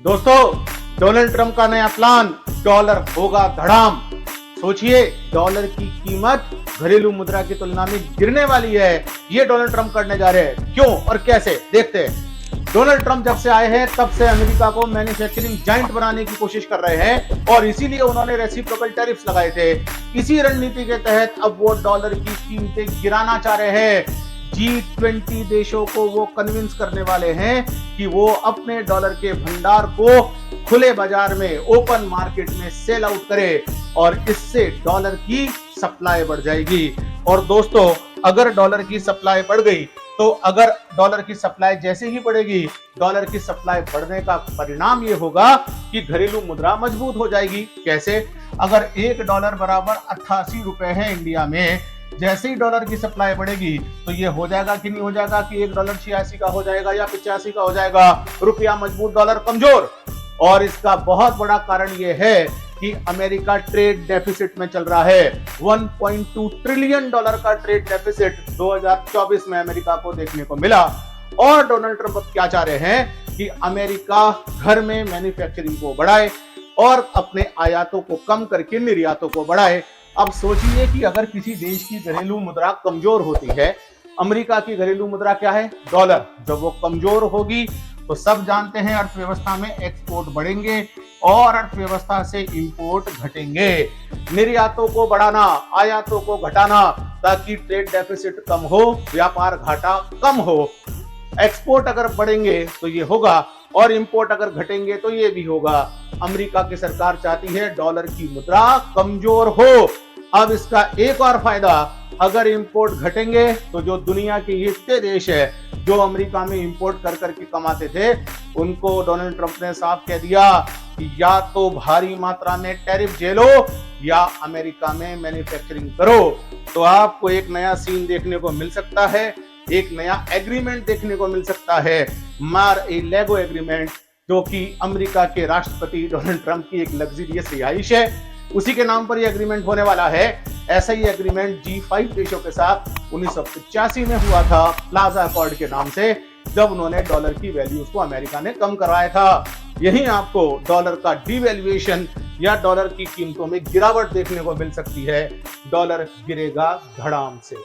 दोस्तों, Donald Trump का नया प्लान, डॉलर होगा धड़ाम। सोचिए, डॉलर की कीमत घरेलू मुद्रा की तुलना में गिरने वाली है। ये डोनाल्ड ट्रंप करने जा रहे हैं। क्यों और कैसे, देखते हैं। डोनाल्ड ट्रंप जब से आए हैं तब से अमेरिका को मैन्युफैक्चरिंग जाइंट बनाने की कोशिश कर रहे हैं और इसीलिए उन्होंने रेसिप्रोकल टैरिफ्स लगाए थे। इसी रणनीति के तहत अब वो डॉलर की कीमतें गिराना चाह रहे हैं। G20 देशों को वो कन्विंस करने वाले हैं कि वो अपने डॉलर के भंडार को खुले बाजार में, ओपन मार्केट में सेल आउट करे और इससे डॉलर की सप्लाई बढ़ जाएगी। और दोस्तों, अगर डॉलर की सप्लाई बढ़ गई तो अगर डॉलर की सप्लाई जैसे ही बढ़ेगी, डॉलर की सप्लाई बढ़ने का परिणाम ये होगा कि घरेलू मुद्रा मजबूत हो जाएगी। कैसे? अगर $1 बराबर 88 रुपए है इंडिया में, जैसे ही डॉलर की सप्लाई बढ़ेगी तो ये हो जाएगा कि नहीं हो जाएगा कि $1 86 का हो जाएगा या 85 का हो जाएगा। रुपया मजबूत, डॉलर कमजोर। और इसका बहुत बड़ा कारण ये है कि अमेरिका ट्रेड डेफिसिट में चल रहा है। $1.2 ट्रिलियन का ट्रेड डेफिसिट 2024 में अमेरिका को देखने को मिला। और डोनाल्ड ट्रंप अब क्या चाह रहे हैं कि अमेरिका घर में मैन्युफैक्चरिंग को बढ़ाए और अपने आयातों को कम करके निर्यातों को बढ़ाए। अब सोचिए कि अगर किसी देश की घरेलू मुद्रा कमजोर होती है, अमेरिका की घरेलू मुद्रा क्या है? डॉलर। जब वो कमजोर होगी तो सब जानते हैं अर्थव्यवस्था में एक्सपोर्ट बढ़ेंगे और अर्थव्यवस्था से इंपोर्ट घटेंगे। निर्यातों को बढ़ाना, आयातों को घटाना, ताकि ट्रेड डेफिसिट कम हो, व्यापार घाटा कम हो। एक्सपोर्ट अगर बढ़ेंगे तो ये होगा और इंपोर्ट अगर घटेंगे तो ये भी होगा। अमेरिका की सरकार चाहती है डॉलर की मुद्रा कमजोर हो। अब इसका एक और फायदा, अगर इंपोर्ट घटेंगे तो जो दुनिया के इतने देश है जो अमेरिका में इंपोर्ट कर करके कमाते थे, उनको डोनाल्ड ट्रंप ने साफ कह दिया कि या तो भारी मात्रा में टैरिफ झेलो या अमेरिका में मैन्युफैक्चरिंग करो। तो आपको एक नया सीन देखने को मिल सकता है, एक नया एग्रीमेंट देखने को मिल सकता है, मार-ए-लेगो एग्रीमेंट, जो कि अमेरिका के राष्ट्रपति डोनाल्ड ट्रंप की एक लग्जरियस रिहाइश है। उसी के नाम पर यह एग्रीमेंट होने वाला है। ऐसा ही एग्रीमेंट G5 देशों के साथ 1985 में हुआ था, प्लाजा अकॉर्ड के नाम से, जब उन्होंने डॉलर की वैल्यूज को अमेरिका ने कम करवाया था। यहीं आपको डॉलर का डिवैल्यूएशन या डॉलर की कीमतों में गिरावट देखने को मिल सकती है। डॉलर गिरेगा धड़ाम से।